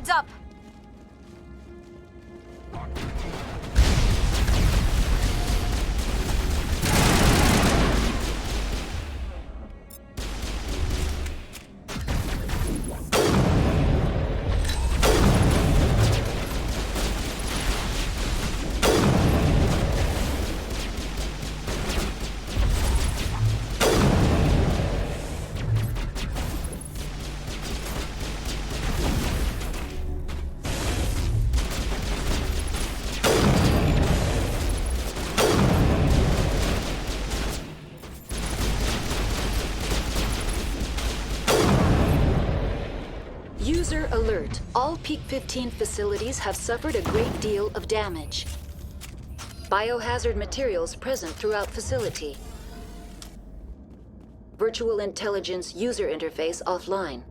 Heads up! User alert. All Peak 15 facilities have suffered a great deal of damage. Biohazard materials present throughout facility. Virtual intelligence user interface offline.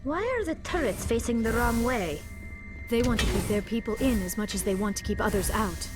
Why are the turrets facing the wrong way? They want to keep their people in as much as they want to keep others out.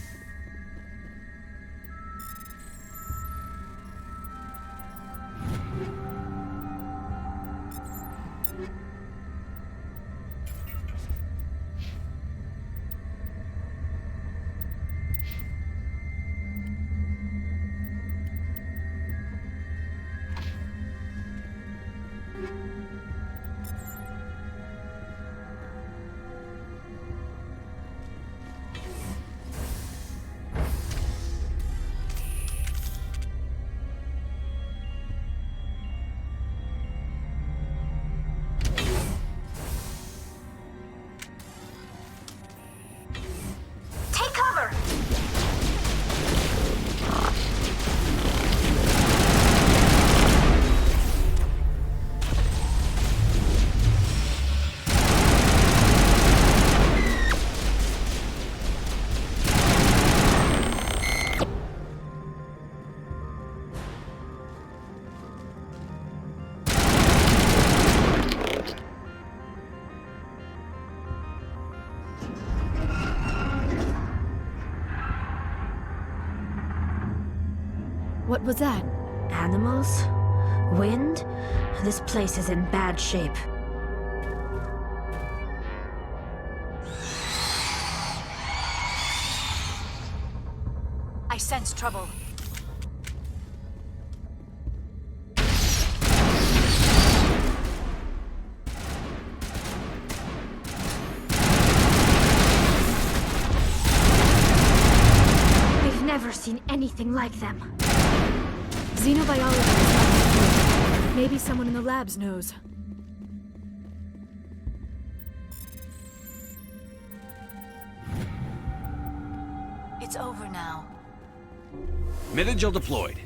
What was that? Animals? Wind? This place is in bad shape. I sense trouble. I've never seen anything like them. Xenobiology is not good. Maybe someone in the labs knows. It's over now. Metagel deployed.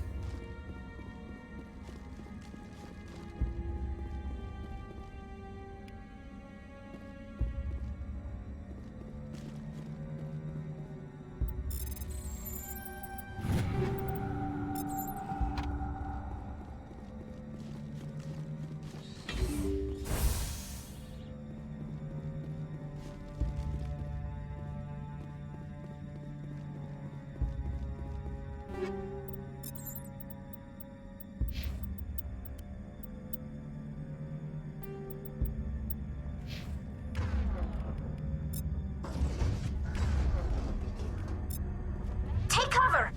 Take cover!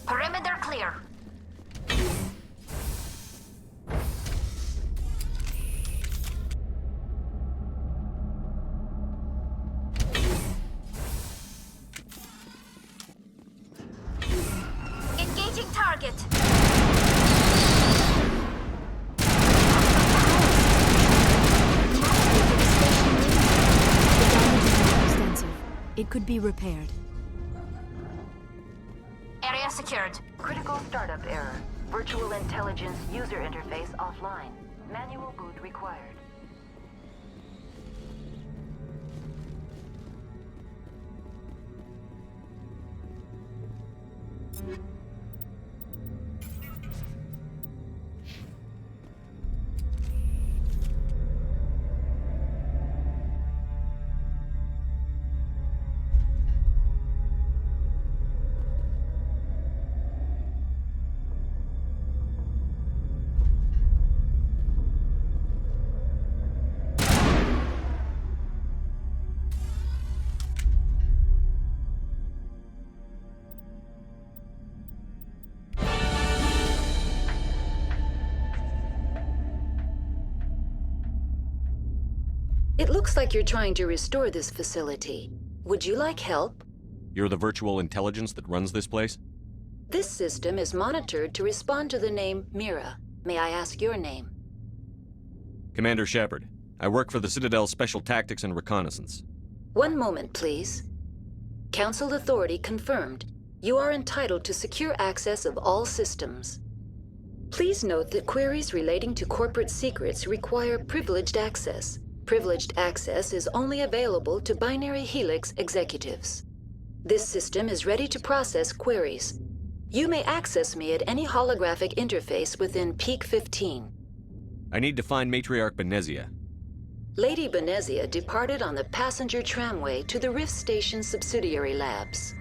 Perimeter clear. Engaging target. could be repaired. Area secured. Critical startup error. Virtual intelligence user interface offline. Manual boot required. It looks like you're trying to restore this facility. Would you like help? You're the virtual intelligence that runs this place? This system is monitored to respond to the name Mira. May I ask your name? Commander Shepard. I work for the Citadel's Special Tactics and Reconnaissance. One moment, please. Council authority confirmed. You are entitled to secure access of all systems. Please note that queries relating to corporate secrets require privileged access. Privileged access is only available to Binary Helix executives. This system is ready to process queries. You may access me at any holographic interface within Peak 15. I need to find Matriarch Benezia. Lady Benezia departed on the passenger tramway to the Rift Station subsidiary labs.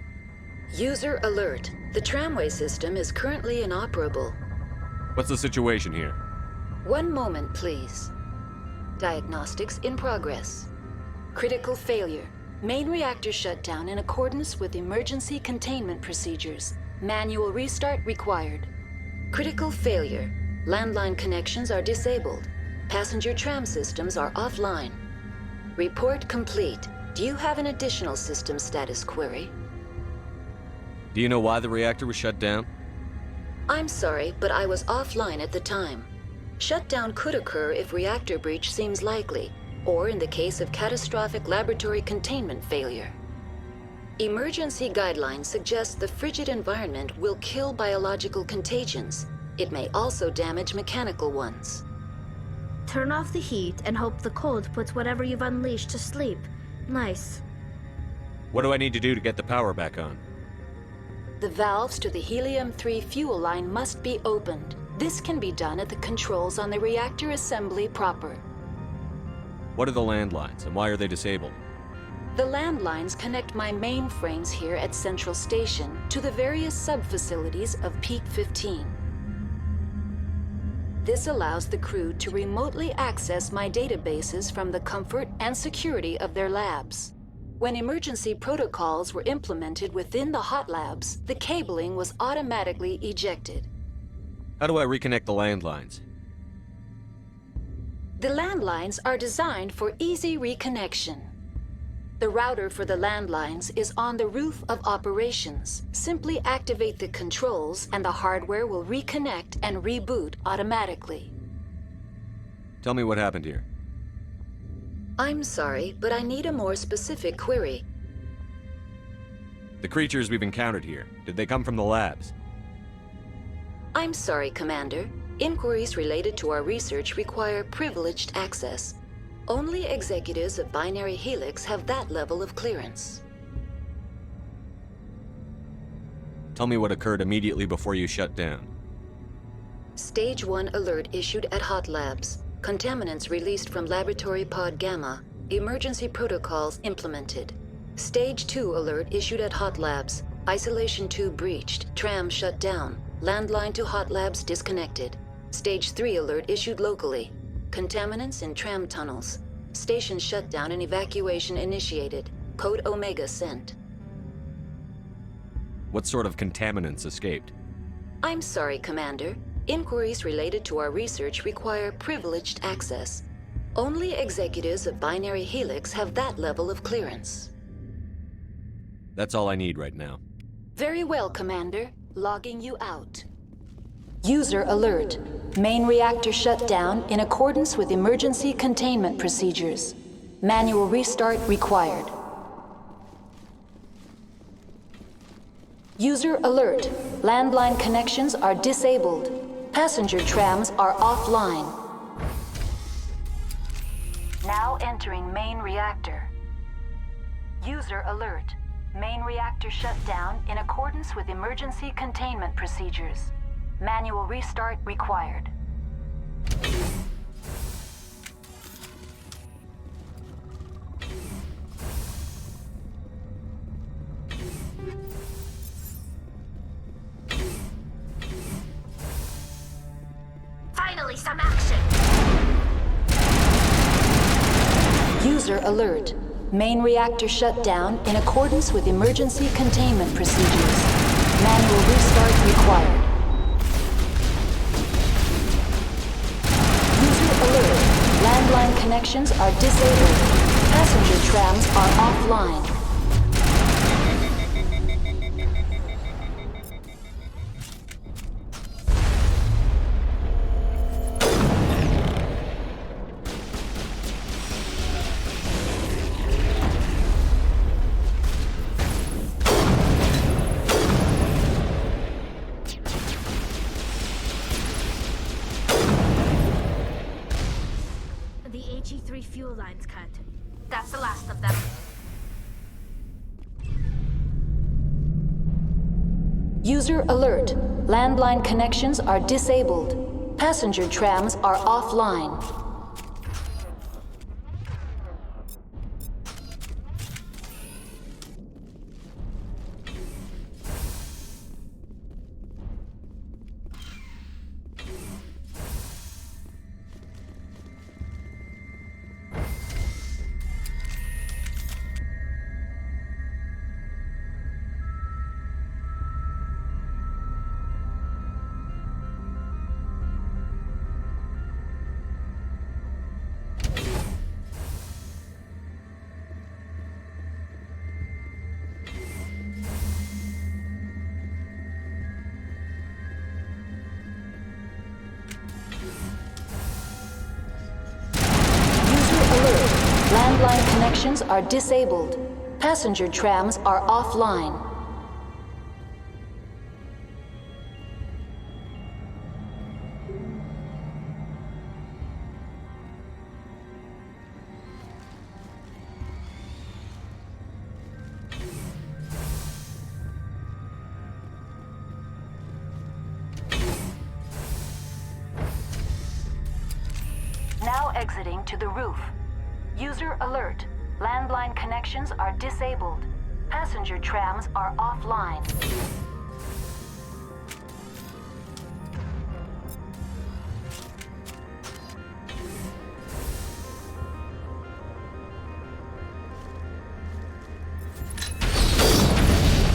User alert. The tramway system is currently inoperable. What's the situation here? One moment, please. Diagnostics in progress. Critical failure. Main reactor shutdown in accordance with emergency containment procedures. Manual restart required. Critical failure. Landline connections are disabled. Passenger tram systems are offline. Report complete. Do you have an additional system status query? Do you know why the reactor was shut down? I'm sorry, but I was offline at the time. Shutdown could occur if reactor breach seems likely, or in the case of catastrophic laboratory containment failure. Emergency guidelines suggest the frigid environment will kill biological contagions. It may also damage mechanical ones. Turn off the heat and hope the cold puts whatever you've unleashed to sleep. Nice. What do I need to do to get the power back on? The valves to the helium-3 fuel line must be opened. This can be done at the controls on the reactor assembly proper. What are the landlines, and why are they disabled? The landlines connect my mainframes here at Central Station to the various sub-facilities of Peak 15. This allows the crew to remotely access my databases from the comfort and security of their labs. When emergency protocols were implemented within the hot labs, the cabling was automatically ejected. How do I reconnect the landlines? The landlines are designed for easy reconnection. The router for the landlines is on the roof of operations. Simply activate the controls and the hardware will reconnect and reboot automatically. Tell me what happened here. I'm sorry, but I need a more specific query. The creatures we've encountered here, did they come from the labs? I'm sorry, Commander. Inquiries related to our research require privileged access. Only executives of Binary Helix have that level of clearance. Tell me what occurred immediately before you shut down. Stage 1 alert issued at Hot Labs. Contaminants released from Laboratory Pod Gamma. Emergency protocols implemented. Stage 2 alert issued at Hot Labs. Isolation tube breached. Tram shut down. Landline to Hot Labs disconnected. Stage 3 alert issued locally. Contaminants in tram tunnels. Station shutdown and evacuation initiated. Code Omega sent. What sort of contaminants escaped? I'm sorry, Commander. Inquiries related to our research require privileged access. Only executives of Binary Helix have that level of clearance. That's all I need right now. Very well, Commander. Logging you out. User alert. Main reactor shut down in accordance with emergency containment procedures. Manual restart required. User alert. Landline connections are disabled. Passenger trams are offline. Now entering main reactor. User alert. Main reactor shut down in accordance with emergency containment procedures. Manual restart required. Finally, some action! User alert. Main reactor shut down in accordance with emergency containment procedures. Manual restart required. User alert. Landline connections are disabled. Passenger trams are offline. The HE3 fuel line's cut. That's the last of them. User alert. Landline connections are disabled. Passenger trams are offline. Landline connections are disabled. Passenger trams are offline. Now exiting to the roof. User alert. Landline connections are disabled. Passenger trams are offline.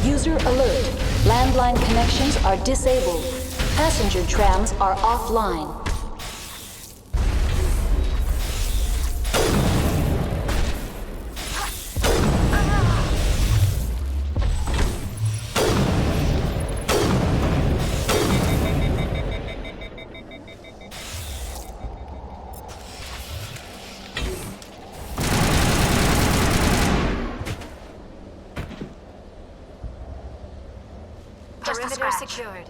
User alert. Landline connections are disabled. Passenger trams are offline. Perimeter secured.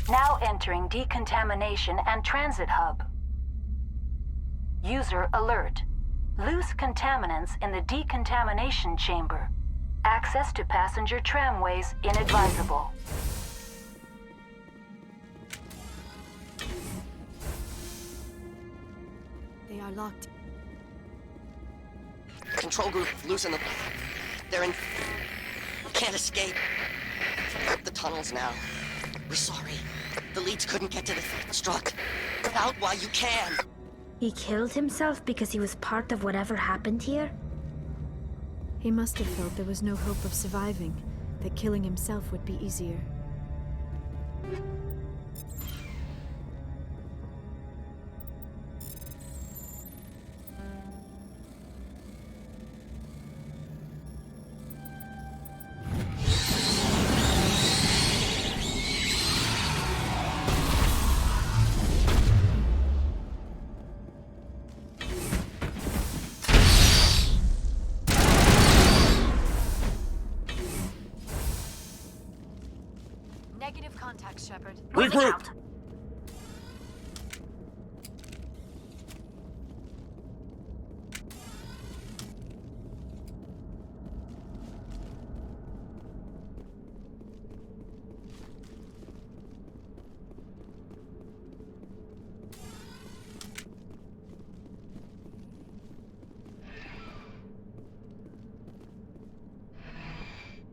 Now entering decontamination and transit hub. User alert. Loose contaminants in the decontamination chamber. Access to passenger tramways inadvisable. They are locked. Control group, loosen them. They're in... Can't escape. The tunnels now. We're sorry. The leads couldn't get to the struck. Get out while you can. He killed himself because he was part of whatever happened here? He must have felt there was no hope of surviving, that killing himself would be easier. Negative contact, Shepard. Moving out.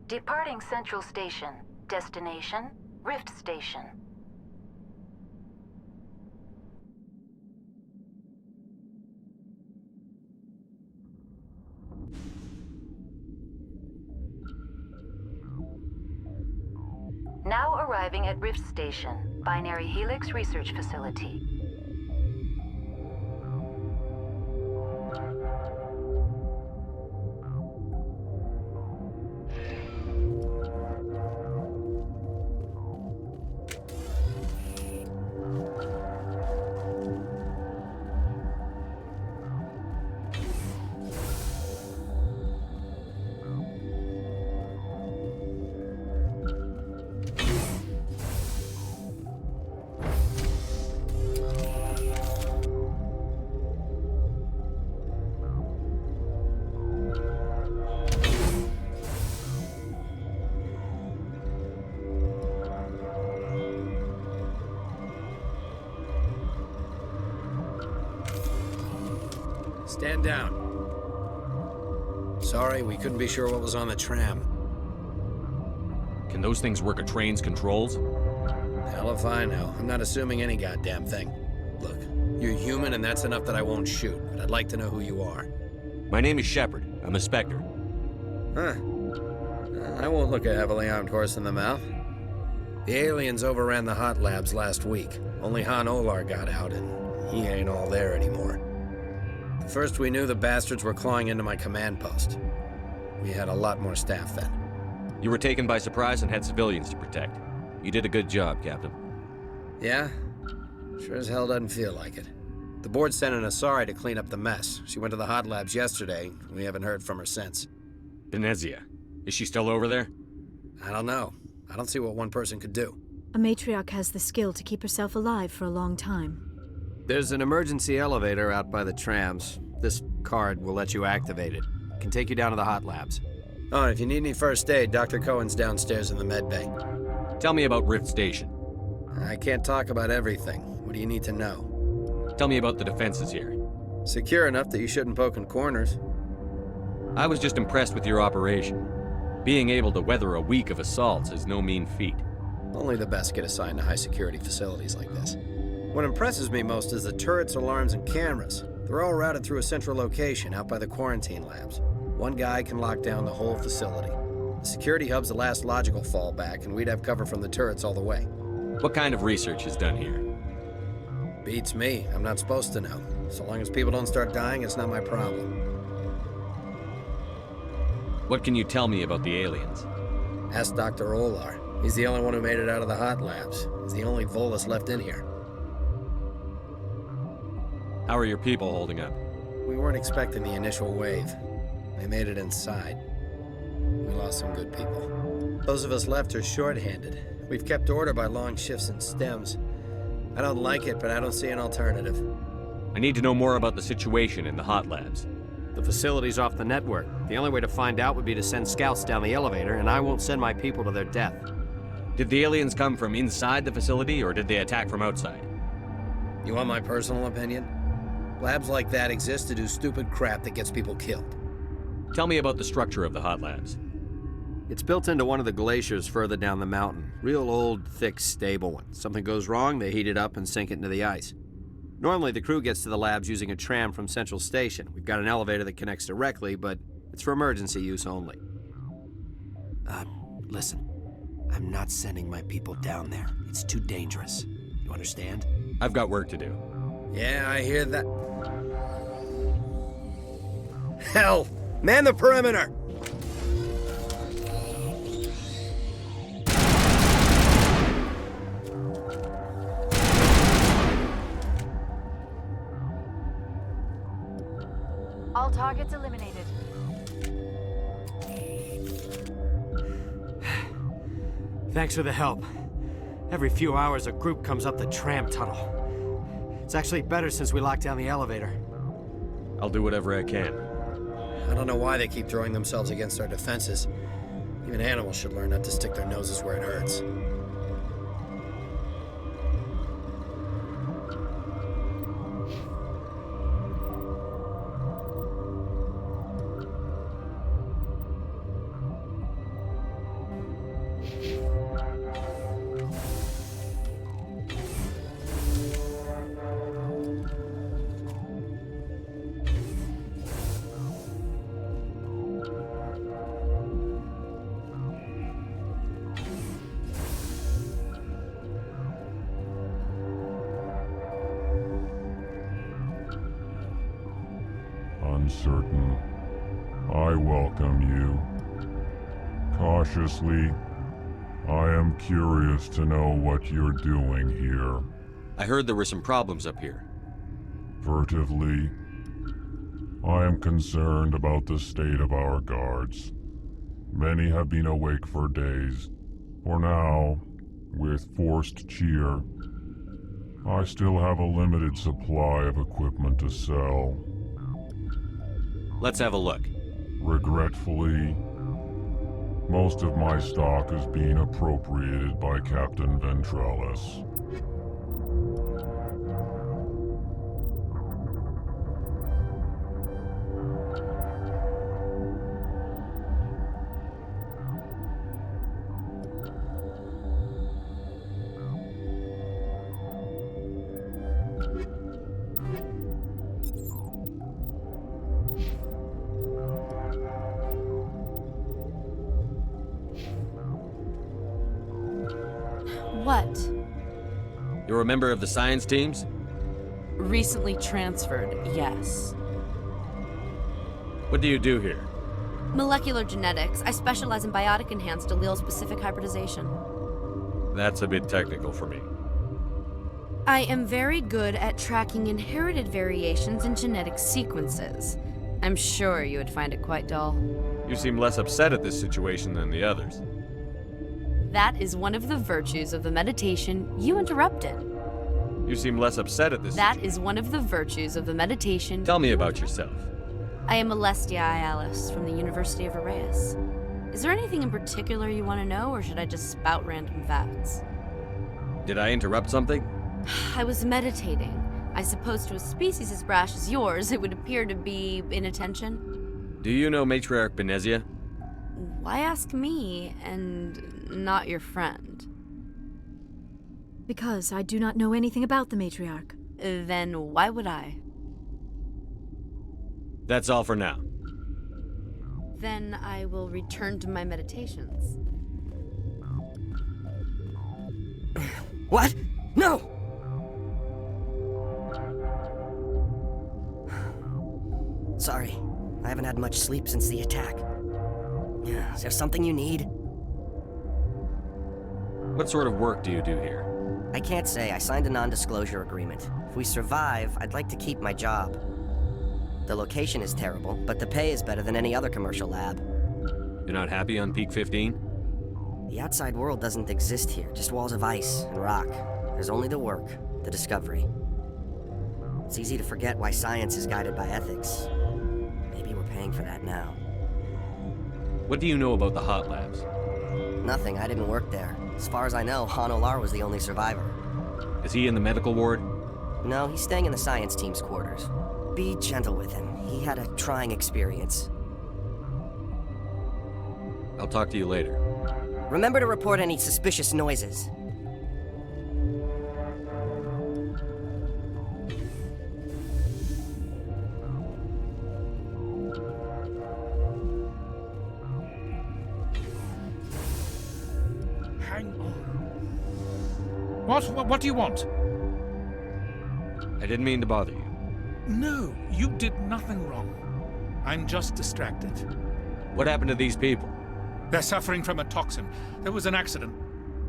Departing Central Station. Destination, Rift Station. Now arriving at Rift Station, Binary Helix Research Facility. Stand down. Sorry, we couldn't be sure what was on the tram. Can those things work a train's controls? Hell if I know. I'm not assuming any goddamn thing. Look, you're human and that's enough that I won't shoot, but I'd like to know who you are. My name is Shepard. I'm a Spectre. Huh. I won't look a heavily armed horse in the mouth. The aliens overran the hot labs last week. Only Han Olar got out, and he ain't all there anymore. First we knew the bastards were clawing into my command post. We had a lot more staff then. You were taken by surprise and had civilians to protect. You did a good job, Captain. Yeah? Sure as hell doesn't feel like it. The board sent an Asari to clean up the mess. She went to the hot labs yesterday. We haven't heard from her since. Benezia. Is she still over there? I don't know. I don't see what one person could do. A matriarch has the skill to keep herself alive for a long time. There's an emergency elevator out by the trams. This card will let you activate it. It can take you down to the hot labs. Oh, and if you need any first aid, Dr. Cohen's downstairs in the med bay. Tell me about Rift Station. I can't talk about everything. What do you need to know? Tell me about the defenses here. Secure enough that you shouldn't poke in corners. I was just impressed with your operation. Being able to weather a week of assaults is no mean feat. Only the best get assigned to high-security facilities like this. What impresses me most is the turrets, alarms, and cameras. They're all routed through a central location out by the quarantine labs. One guy can lock down the whole facility. The security hub's the last logical fallback, and we'd have cover from the turrets all the way. What kind of research is done here? Beats me. I'm not supposed to know. So long as people don't start dying, it's not my problem. What can you tell me about the aliens? Ask Dr. Olar. He's the only one who made it out of the hot labs. He's the only Volus left in here. How are your people holding up? We weren't expecting the initial wave. They made it inside. We lost some good people. Those of us left are short-handed. We've kept order by long shifts and stems. I don't like it, but I don't see an alternative. I need to know more about the situation in the hot labs. The facility's off the network. The only way to find out would be to send scouts down the elevator, and I won't send my people to their death. Did the aliens come from inside the facility, or did they attack from outside? You want my personal opinion? Labs like that exist to do stupid crap that gets people killed. Tell me about the structure of the hot labs. It's built into one of the glaciers further down the mountain. Real old, thick, stable one. Something goes wrong, they heat it up and sink it into the ice. Normally, the crew gets to the labs using a tram from Central Station. We've got an elevator that connects directly, but it's for emergency use only. Listen. I'm not sending my people down there. It's too dangerous. You understand? I've got work to do. Yeah, I hear that. Hell! Man the perimeter! All targets eliminated. Thanks for the help. Every few hours, a group comes up the tram tunnel. It's actually better since we locked down the elevator. I'll do whatever I can. I don't know why they keep throwing themselves against our defenses. Even animals should learn not to stick their noses where it hurts. Uncertain. I welcome you. Cautiously, I am curious to know what you're doing here. I heard there were some problems up here. Furtively, I am concerned about the state of our guards. Many have been awake for days. For now, with forced cheer, I still have a limited supply of equipment to sell. Let's have a look. Regretfully, most of my stock is being appropriated by Captain Ventrellis. What? You're a member of the science teams? Recently transferred, yes. What do you do here? Molecular genetics. I specialize in biotic-enhanced allele-specific hybridization. That's a bit technical for me. I am very good at tracking inherited variations in genetic sequences. I'm sure you would find it quite dull. You seem less upset at this situation than the others. That is one of the virtues of the meditation you interrupted. You seem less upset at this That situation. is one of the virtues of the meditation. Tell me about yourself. I am Alestia Ialis from the University of Arraeus. Is there anything in particular you want to know, or should I just spout random facts? Did I interrupt something? I was meditating. I suppose to a species as brash as yours, it would appear to be inattention. Do you know Matriarch Benezia? Why ask me, and not your friend? Because I do not know anything about the Matriarch. Then why would I? That's all for now. Then I will return to my meditations. What? No! Sorry, I haven't had much sleep since the attack. Is there something you need? What sort of work do you do here? I can't say. I signed a non-disclosure agreement. If we survive, I'd like to keep my job. The location is terrible, but the pay is better than any other commercial lab. You're not happy on Peak 15? The outside world doesn't exist here, just walls of ice and rock. There's only the work, the discovery. It's easy to forget why science is guided by ethics. Maybe we're paying for that now. What do you know about the hot labs? Nothing, I didn't work there. As far as I know, Han Olar was the only survivor. Is he in the medical ward? No, he's staying in the science team's quarters. Be gentle with him. He had a trying experience. I'll talk to you later. Remember to report any suspicious noises. Hang on. What do you want? I didn't mean to bother you. No, you did nothing wrong. I'm just distracted. What happened to these people? They're suffering from a toxin. There was an accident.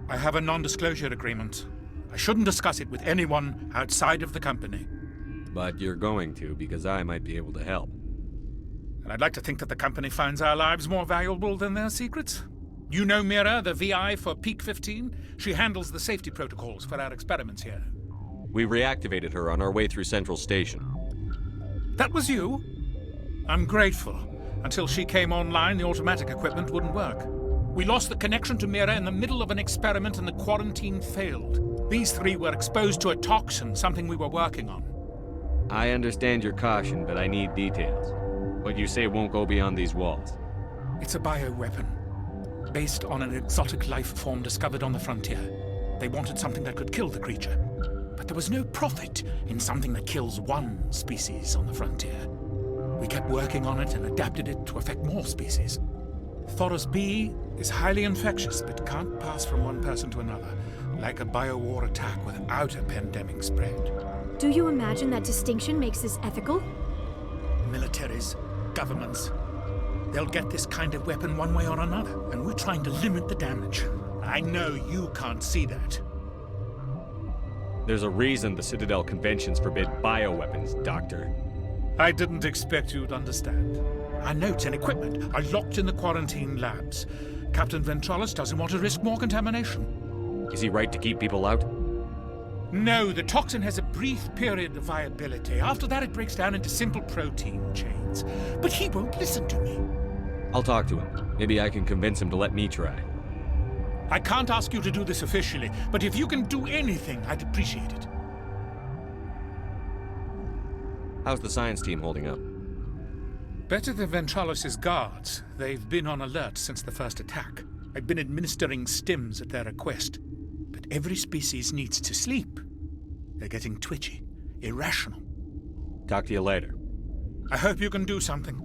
I have a non-disclosure agreement. I shouldn't discuss it with anyone outside of the company. But you're going to, because I might be able to help. And I'd like to think that the company finds our lives more valuable than their secrets. You know Mira, the VI for Peak 15? She handles the safety protocols for our experiments here. We reactivated her on our way through Central Station. That was you? I'm grateful. Until she came online, the automatic equipment wouldn't work. We lost the connection to Mira in the middle of an experiment and the quarantine failed. These three were exposed to a toxin, something we were working on. I understand your caution, but I need details. What you say won't go beyond these walls. It's a bioweapon, based on an exotic life form discovered on the frontier. They wanted something that could kill the creature. But there was no profit in something that kills one species on the frontier. We kept working on it and adapted it to affect more species. Thoros B is highly infectious, but can't pass from one person to another, like a biowar attack without a pandemic spread. Do you imagine that distinction makes this ethical? Militaries, governments, they'll get this kind of weapon one way or another, and we're trying to limit the damage. I know you can't see that. There's a reason the Citadel conventions forbid bioweapons, Doctor. I didn't expect you'd understand. Our notes and equipment are locked in the quarantine labs. Captain Ventralis doesn't want to risk more contamination. Is he right to keep people out? No, the toxin has a brief period of viability. After that, it breaks down into simple protein chains. But he won't listen to me. I'll talk to him. Maybe I can convince him to let me try. I can't ask you to do this officially, but if you can do anything, I'd appreciate it. How's the science team holding up? Better than Ventralis' guards. They've been on alert since the first attack. I've been administering stims at their request. But every species needs to sleep. They're getting twitchy, irrational. Talk to you later. I hope you can do something.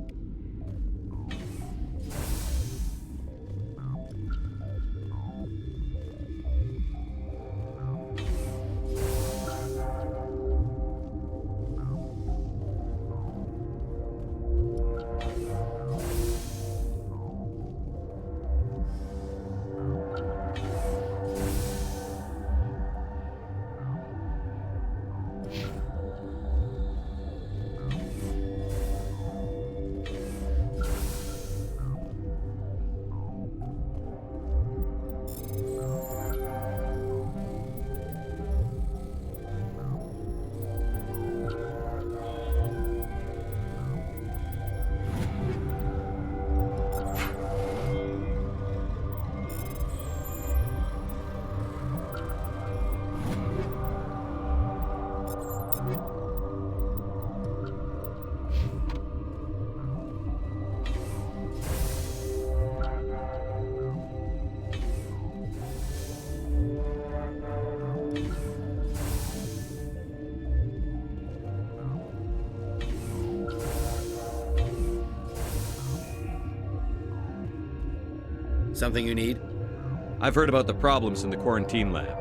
Something you need? I've heard about the problems in the quarantine lab.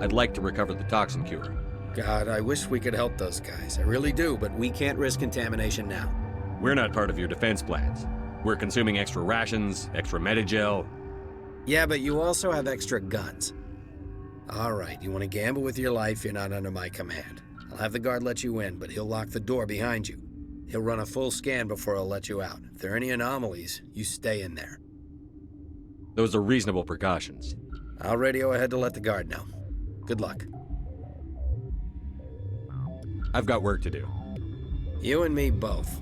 I'd like to recover the toxin cure. God, I wish we could help those guys. I really do, but we can't risk contamination now. We're not part of your defense plans. We're consuming extra rations, extra Medigel. Yeah, but you also have extra guns. All right, you want to gamble with your life, you're not under my command. I'll have the guard let you in, but he'll lock the door behind you. He'll run a full scan before he'll let you out. If there are any anomalies, you stay in there. Those are reasonable precautions. I'll radio ahead to let the guard know. Good luck. I've got work to do. You and me both.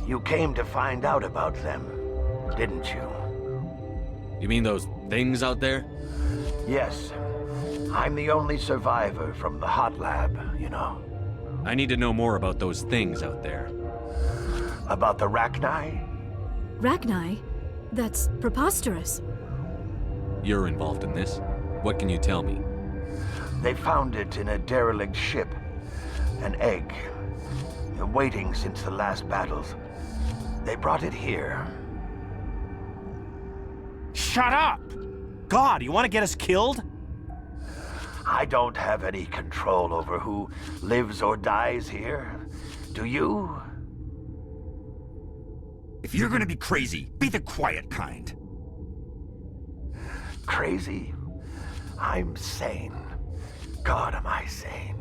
You came to find out about them, didn't you? You mean those things out there? Yes. I'm the only survivor from the hot lab, you know. I need to know more about those things out there. About the Rachni? Rachni? That's preposterous. You're involved in this. What can you tell me? They found it in a derelict ship. An egg. Waiting since the last battles. They brought it here. Shut up! God, you want to get us killed? I don't have any control over who lives or dies here. Do you? If you're gonna be crazy, be the quiet kind. Crazy? I'm sane. God, am I sane.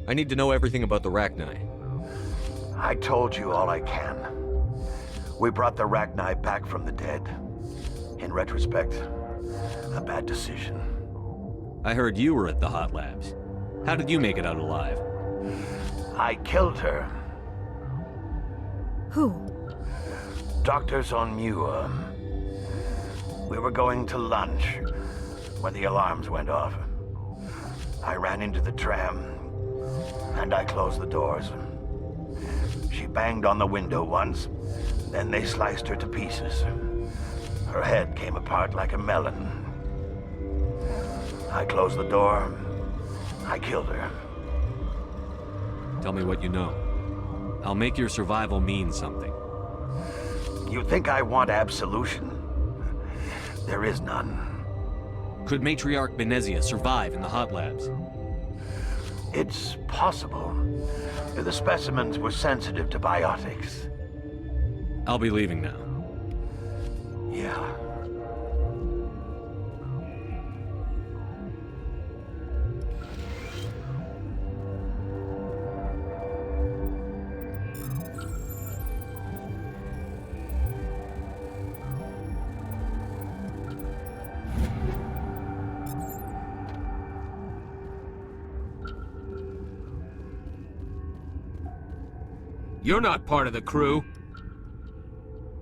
I need to know everything about the Rachni. I told you all I can. We brought the Rachni back from the dead. In retrospect, a bad decision. I heard you were at the hot labs. How did you make it out alive? I killed her. Who? Doctors on Muir. We were going to lunch when the alarms went off. I ran into the tram, and I closed the doors. She banged on the window once, then they sliced her to pieces. Her head came apart like a melon. I closed the door. I killed her. Tell me what you know. I'll make your survival mean something. You think I want absolution? There is none. Could Matriarch Benezia survive in the hot labs? It's possible. The specimens were sensitive to biotics. I'll be leaving now. Yeah. You're not part of the crew.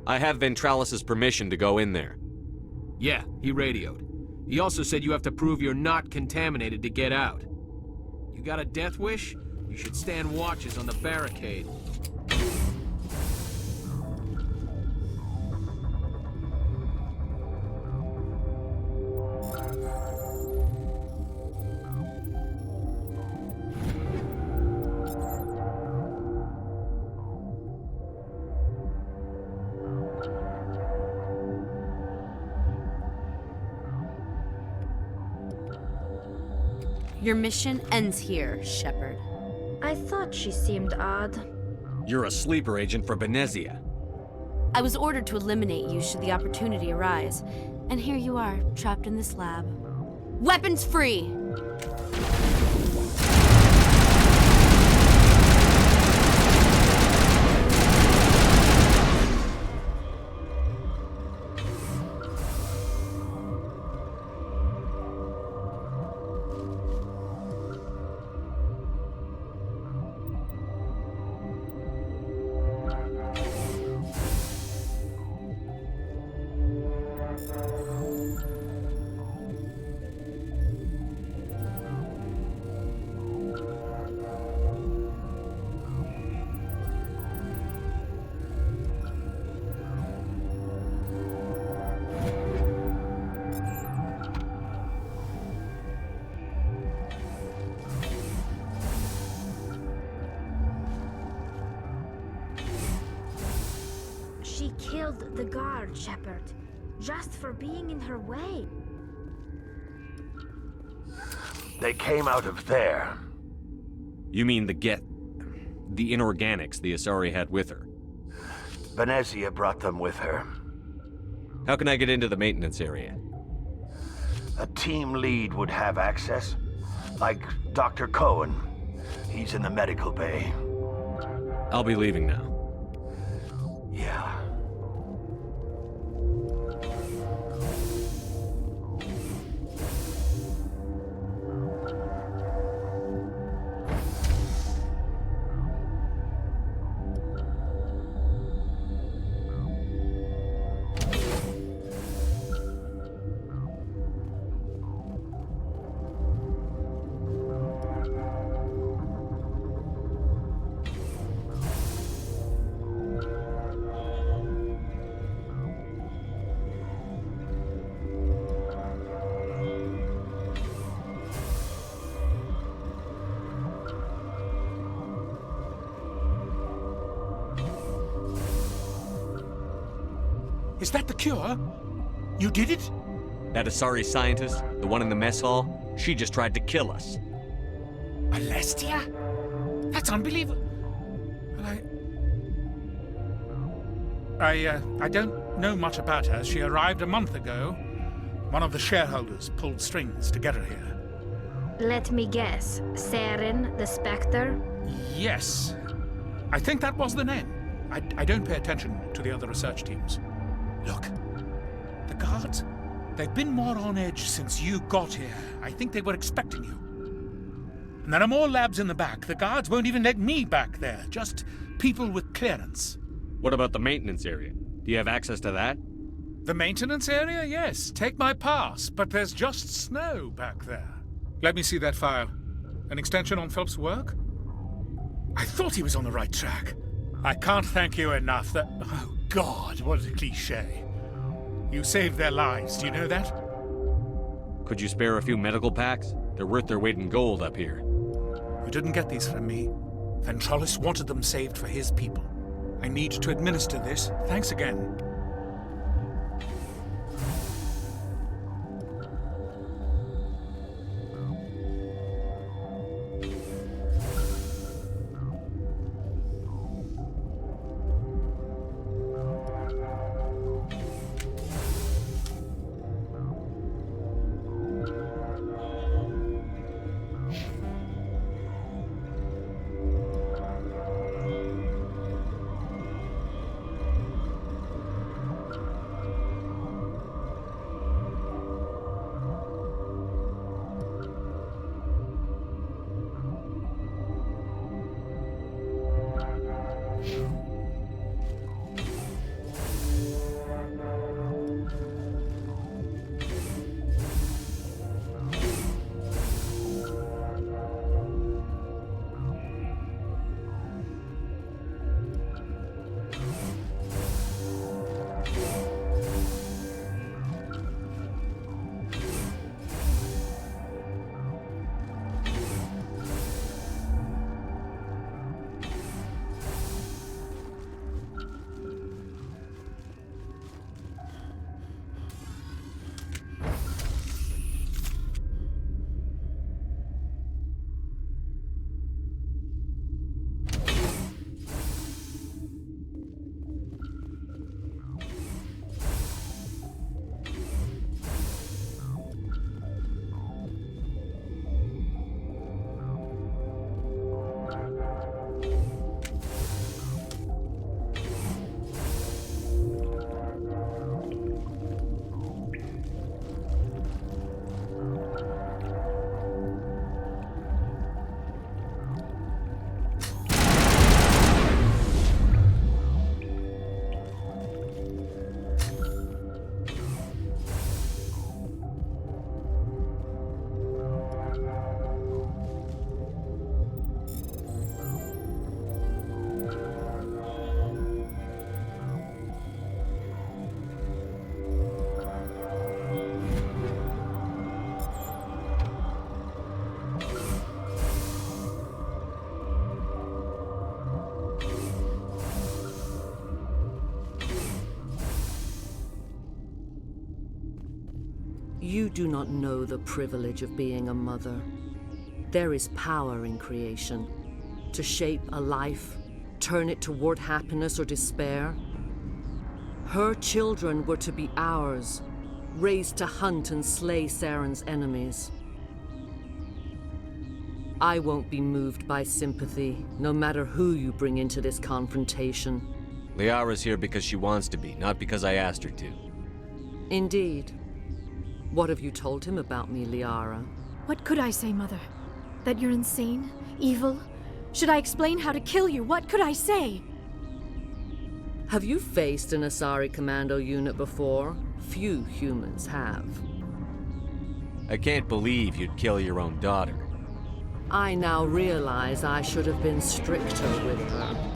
I have Ventralis's permission to go in there. Yeah, he radioed. He also said you have to prove you're not contaminated to get out. You got a death wish? You should stand watches on the barricade. Your mission ends here, Shepard. I thought she seemed odd. You're a sleeper agent for Benezia. I was ordered to eliminate you should the opportunity arise. And here you are, trapped in this lab. Weapons free! She killed the guard, Shepard, just for being in her way. They came out of there. You mean the inorganics the Asari had with her? Benezia brought them with her. How can I get into the maintenance area? A team lead would have access. Like Dr. Cohen. He's in the medical bay. I'll be leaving now. Yeah. Is that the cure? You did it? That Asari scientist, the one in the mess hall, she just tried to kill us. Alestia? That's unbelievable. I don't know much about her. She arrived a month ago. One of the shareholders pulled strings to get her here. Let me guess. Saren, the Spectre? Yes. I think that was the name. I don't pay attention to the other research teams. Look, the guards, they've been more on edge since you got here. I think they were expecting you. And there are more labs in the back. The guards won't even let me back there. Just people with clearance. What about the maintenance area? Do you have access to that? The maintenance area? Yes. Take my pass. But there's just snow back there. Let me see that file. An extension on Phelps' work? I thought he was on the right track. I can't thank you enough that... Oh, God, what a cliché. You saved their lives, do you know that? Could you spare a few medical packs? They're worth their weight in gold up here. You didn't get these from me. Ventrolis wanted them saved for his people. I need to administer this. Thanks again. You do not know the privilege of being a mother. There is power in creation. To shape a life, turn it toward happiness or despair. Her children were to be ours, raised to hunt and slay Saren's enemies. I won't be moved by sympathy, no matter who you bring into this confrontation. Liara's here because she wants to be, not because I asked her to. Indeed. What have you told him about me, Liara? What could I say, Mother? That you're insane? Evil? Should I explain how to kill you? What could I say? Have you faced an Asari commando unit before? Few humans have. I can't believe you'd kill your own daughter. I now realize I should have been stricter with her.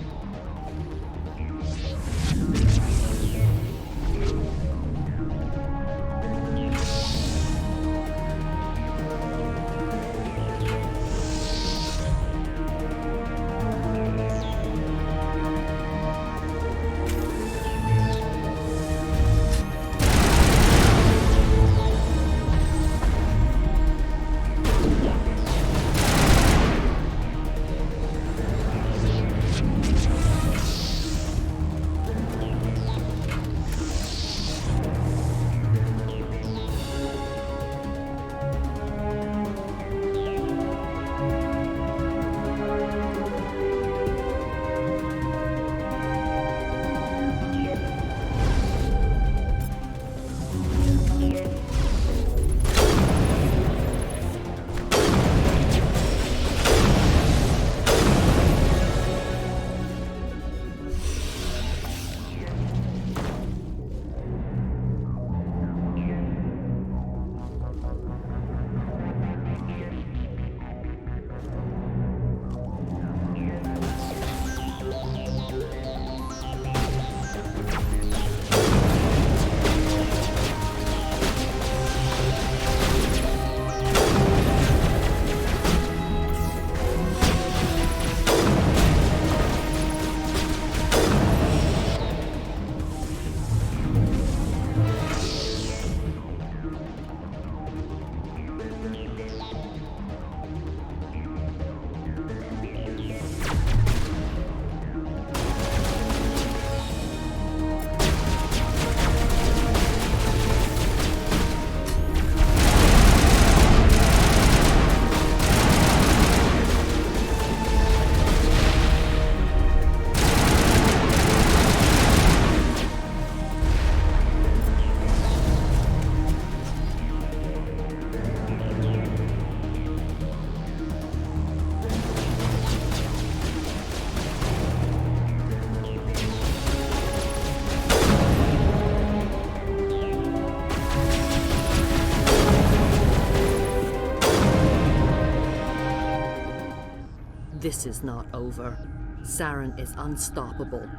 This is not over. Saren is unstoppable.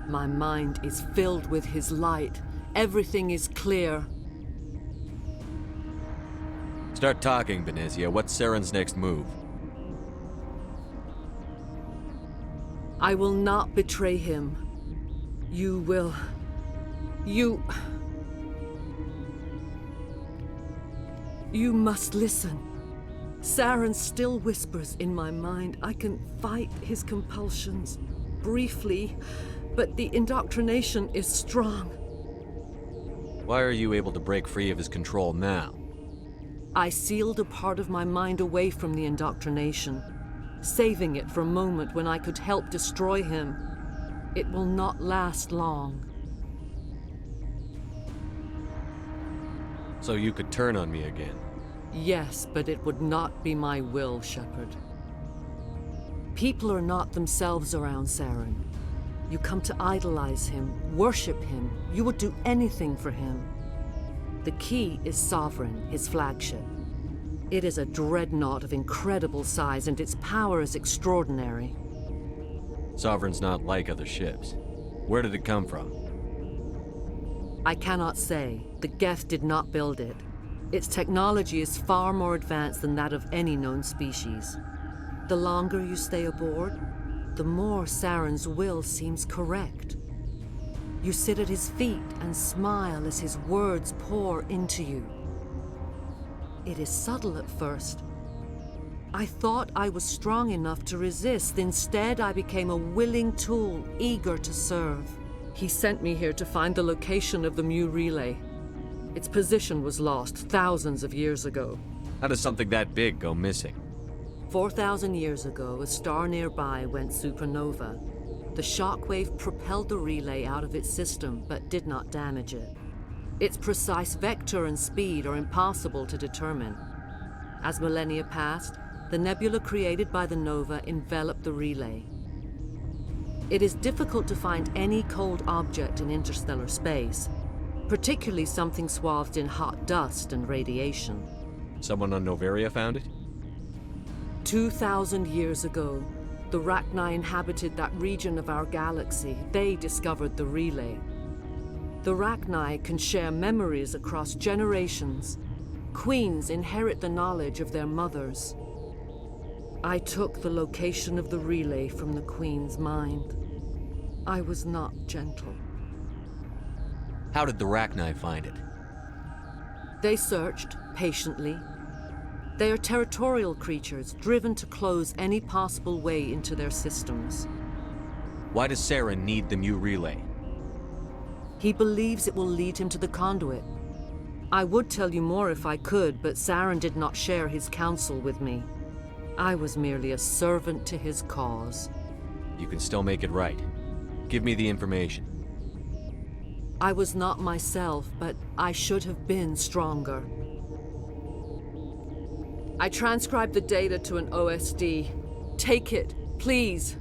My mind is filled with his light. Everything is clear. Start talking, Benezia. What's Saren's next move? I will not betray him. You will... You must listen. Saren still whispers in my mind. I can fight his compulsions, briefly, but the indoctrination is strong. Why are you able to break free of his control now? I sealed a part of my mind away from the indoctrination, saving it for a moment when I could help destroy him. It will not last long. So you could turn on me again? Yes, but it would not be my will, Shepard. People are not themselves around Saren. You come to idolize him, worship him. You would do anything for him. The key is Sovereign, his flagship. It is a dreadnought of incredible size, and its power is extraordinary. Sovereign's not like other ships. Where did it come from? I cannot say. The Geth did not build it. Its technology is far more advanced than that of any known species. The longer you stay aboard, the more Saren's will seems correct. You sit at his feet and smile as his words pour into you. It is subtle at first. I thought I was strong enough to resist. Instead, I became a willing tool, eager to serve. He sent me here to find the location of the Mu relay. Its position was lost thousands of years ago. How does something that big go missing? 4,000 years ago, a star nearby went supernova. The shockwave propelled the relay out of its system, but did not damage it. Its precise vector and speed are impossible to determine. As millennia passed, the nebula created by the nova enveloped the relay. It is difficult to find any cold object in interstellar space, particularly something swathed in hot dust and radiation. Someone on Noveria found it? 2,000 years ago, the Rachni inhabited that region of our galaxy. They discovered the relay. The Rachni can share memories across generations. Queens inherit the knowledge of their mothers. I took the location of the relay from the Queen's mind. I was not gentle. How did the Rachni find it? They searched, patiently. They are territorial creatures, driven to close any possible way into their systems. Why does Saren need the Mu relay? He believes it will lead him to the conduit. I would tell you more if I could, but Saren did not share his counsel with me. I was merely a servant to his cause. You can still make it right. Give me the information. I was not myself, but I should have been stronger. I transcribed the data to an OSD. Take it, please.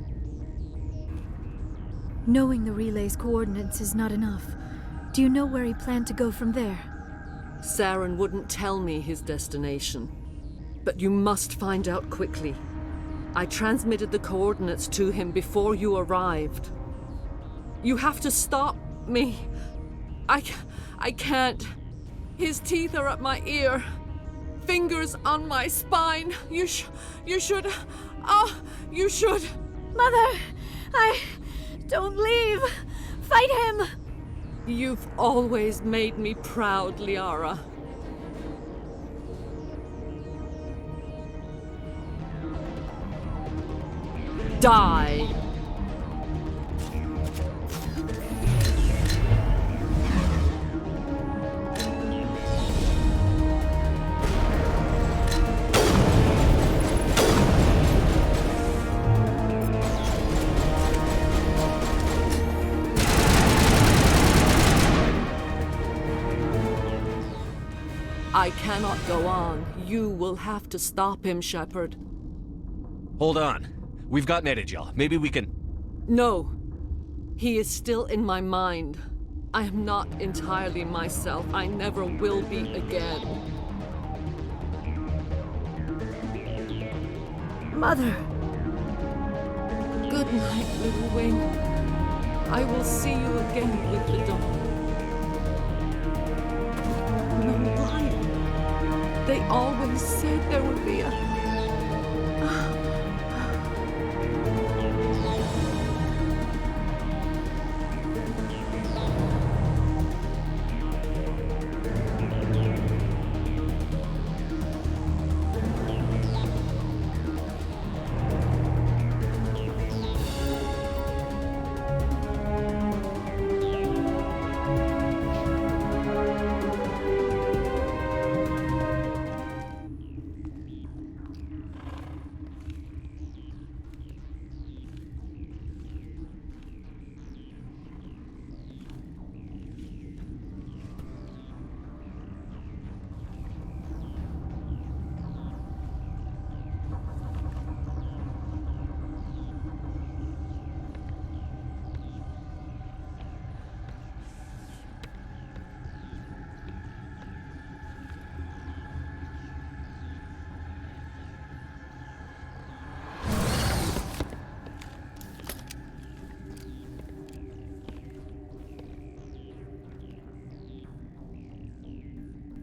Knowing the relay's coordinates is not enough. Do you know where he planned to go from there? Saren wouldn't tell me his destination. But you must find out quickly. I transmitted the coordinates to him before you arrived. You have to stop me. I can't. His teeth are at my ear. Fingers on my spine. You should. You should. Mother, don't leave. Fight him. You've always made me proud, Liara. Die! I cannot go on. You will have to stop him, Shepard. Hold on. We've got Metagel. Maybe we can... No. He is still in my mind. I am not entirely myself. I never will be again. Mother. Good night, little wing. I will see you again with the dawn. No light. They always said there would be a...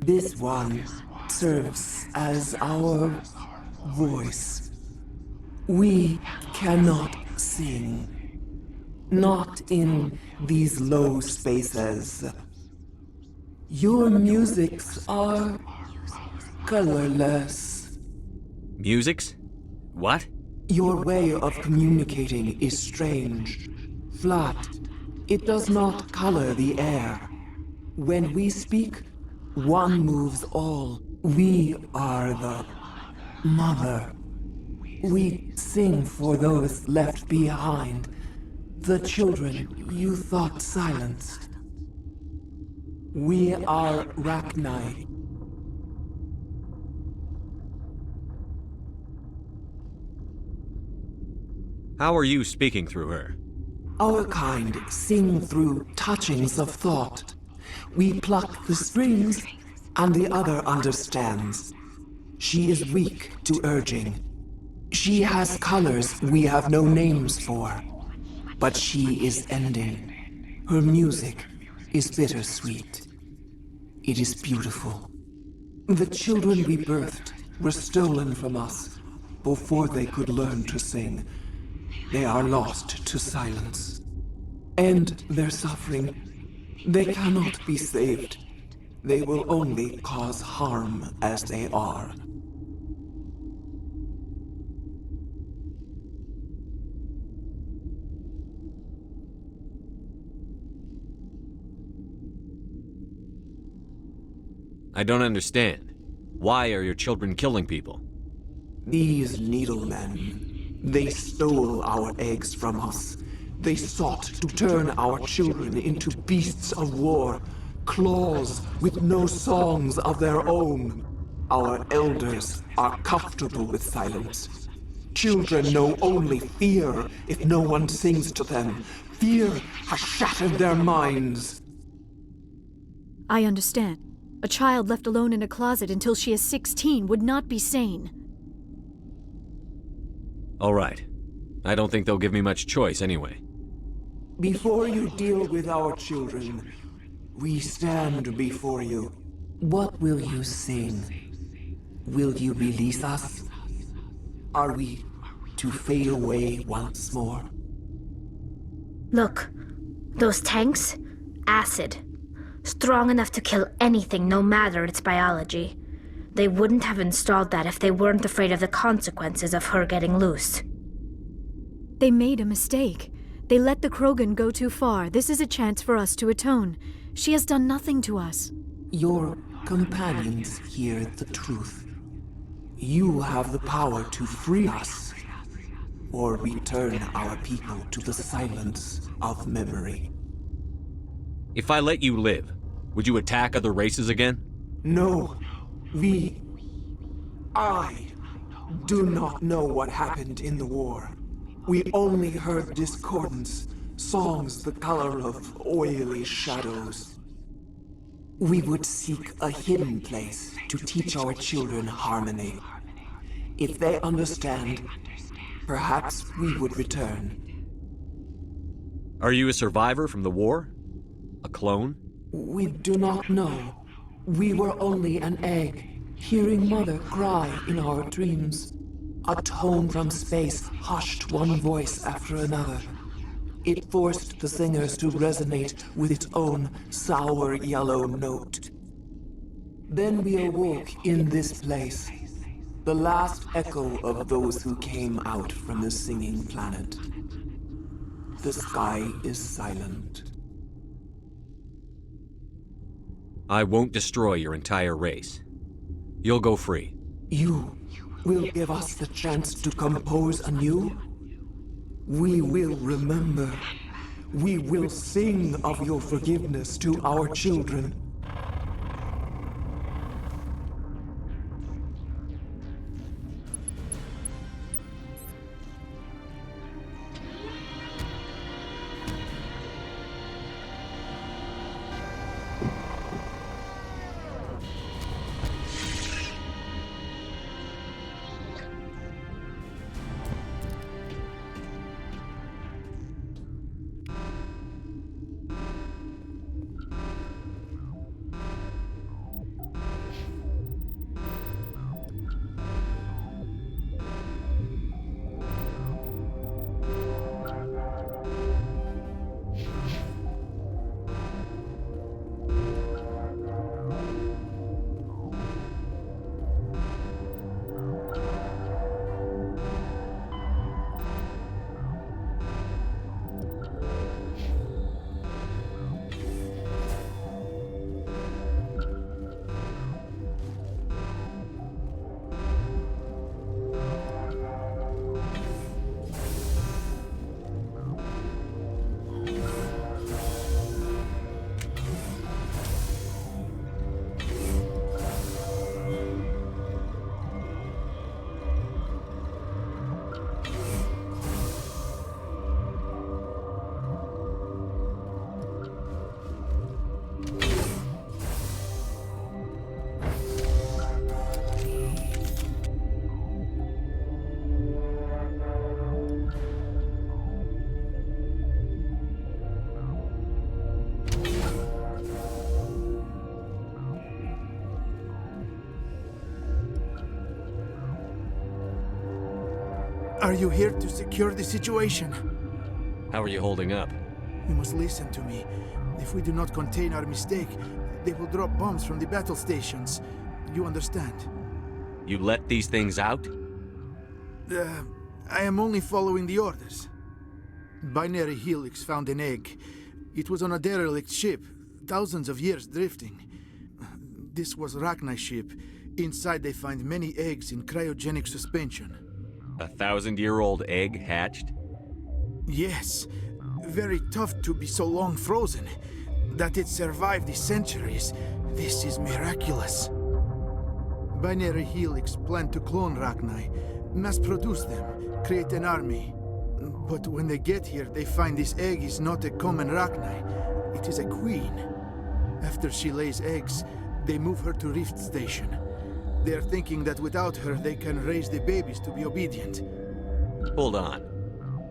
This one serves as our voice. We cannot sing. Not in these low spaces. Your musics are colorless. Musics? What? Your way of communicating is strange. Flat. It does not color the air. When we speak, one moves all. We are the mother. We sing for those left behind. The children you thought silenced. We are Rachni. How are you speaking through her? Our kind sing through touchings of thought. We pluck the strings, and the other understands. She is weak to urging. She has colors we have no names for. But she is ending. Her music is bittersweet. It is beautiful. The children we birthed were stolen from us before they could learn to sing. They are lost to silence. End their suffering. They cannot be saved. They will only cause harm as they are. I don't understand. Why are your children killing people? These needlemen, they stole our eggs from us. They sought to turn our children into beasts of war, claws with no songs of their own. Our elders are comfortable with silence. Children know only fear if no one sings to them. Fear has shattered their minds. I understand. A child left alone in a closet until she is 16 would not be sane. All right. I don't think they'll give me much choice anyway. Before you deal with our children, we stand before you. What will you sing? Will you release us? Are we to fade away once more? Look, those tanks? Acid. Strong enough to kill anything, no matter its biology. They wouldn't have installed that if they weren't afraid of the consequences of her getting loose. They made a mistake. They let the Krogan go too far. This is a chance for us to atone. She has done nothing to us. Your companions hear the truth. You have the power to free us, or return our people to the silence of memory. If I let you live, would you attack other races again? No. I do not know what happened in the war. We only heard discordance, songs the color of oily shadows. We would seek a hidden place to teach our children harmony. If they understand, perhaps we would return. Are you a survivor from the war? A clone? We do not know. We were only an egg, hearing Mother cry in our dreams. A tone from space hushed one voice after another. It forced the singers to resonate with its own sour yellow note. Then we awoke in this place, the last echo of those who came out from the singing planet. The sky is silent. I won't destroy your entire race. You'll go free. You will give us the chance to compose anew? We will remember. We will sing of your forgiveness to our children. Are you here to secure the situation? How are you holding up? You must listen to me. If we do not contain our mistake, they will drop bombs from the battle stations. You understand? You let these things out? I am only following the orders. Binary Helix found an egg. It was on a derelict ship, thousands of years drifting. This was Rachni's ship. Inside they find many eggs in cryogenic suspension. A 1,000-year-old egg hatched? Yes. Very tough to be so long frozen. That it survived the centuries. This is miraculous. Binary Helix planned to clone Rachni, mass-produce them, create an army. But when they get here, they find this egg is not a common Rachni. It is a queen. After she lays eggs, they move her to Rift Station. They are thinking that without her, they can raise the babies to be obedient. Hold on.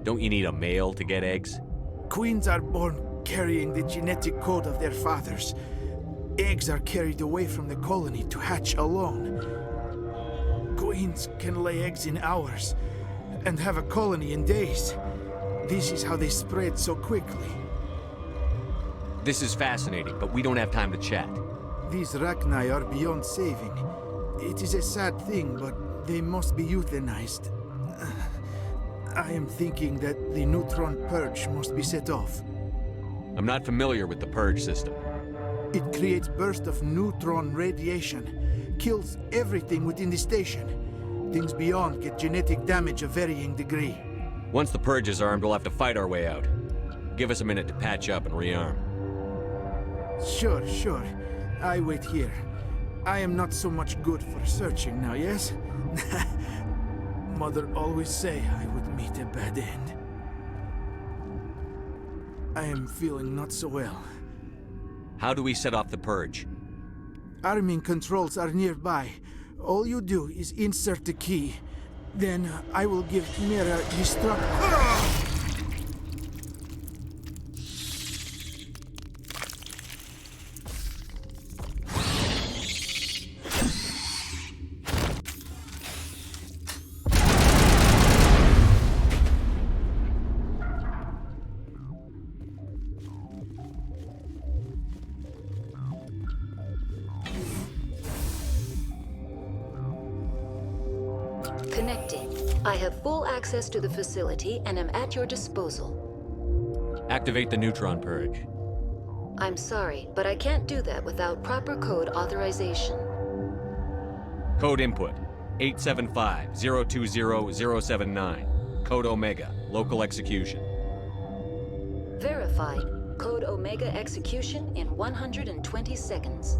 Don't you need a male to get eggs? Queens are born carrying the genetic code of their fathers. Eggs are carried away from the colony to hatch alone. Queens can lay eggs in hours and have a colony in days. This is how they spread so quickly. This is fascinating, but we don't have time to chat. These Rachni are beyond saving. It is a sad thing, but they must be euthanized. I am thinking that the neutron purge must be set off. I'm not familiar with the purge system. It creates bursts of neutron radiation, kills everything within the station. Things beyond get genetic damage of varying degree. Once the purge is armed, we'll have to fight our way out. Give us a minute to patch up and rearm. Sure. I wait here. I am not so much good for searching now, yes? Mother always say I would meet a bad end. I am feeling not so well. How do we set off the purge? Arming controls are nearby. All you do is insert the key. Then I will give Mira destruct. Connecting. I have full access to the facility and am at your disposal. Activate the neutron purge. I'm sorry, but I can't do that without proper code authorization. Code input 875-020-079. Code Omega. Local execution. Verified. Code Omega execution in 120 seconds.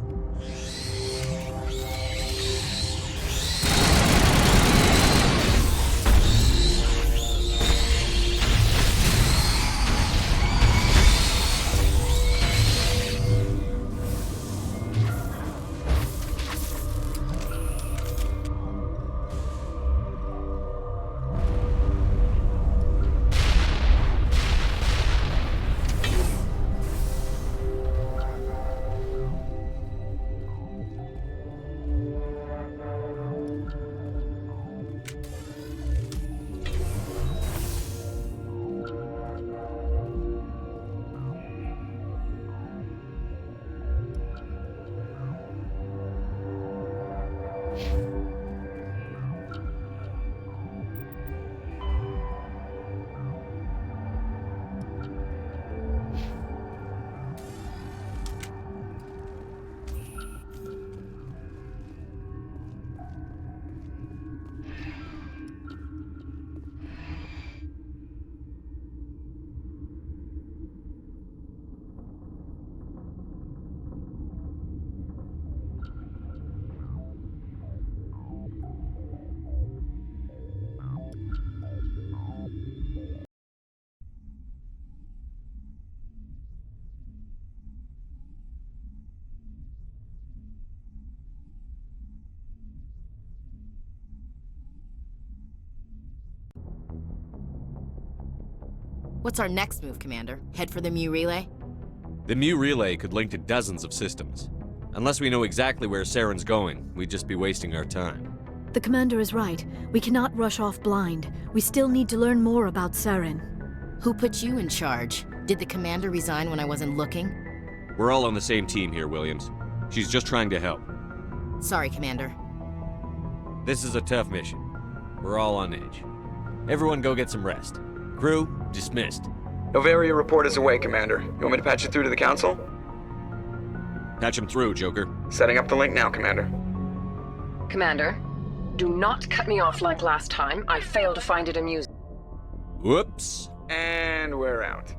What's our next move, Commander? Head for the Mu Relay? The Mu Relay could link to dozens of systems. Unless we know exactly where Saren's going, we'd just be wasting our time. The commander is right. We cannot rush off blind. We still need to learn more about Saren. Who put you in charge? Did the commander resign when I wasn't looking? We're all on the same team here, Williams. She's just trying to help. Sorry, Commander. This is a tough mission. We're all on edge. Everyone go get some rest. Crew, dismissed. Noveria report is away, Commander. You want me to patch it through to the Council? Patch him through, Joker. Setting up the link now, Commander. Commander, do not cut me off like last time. I failed to find it amusing. Whoops. And we're out.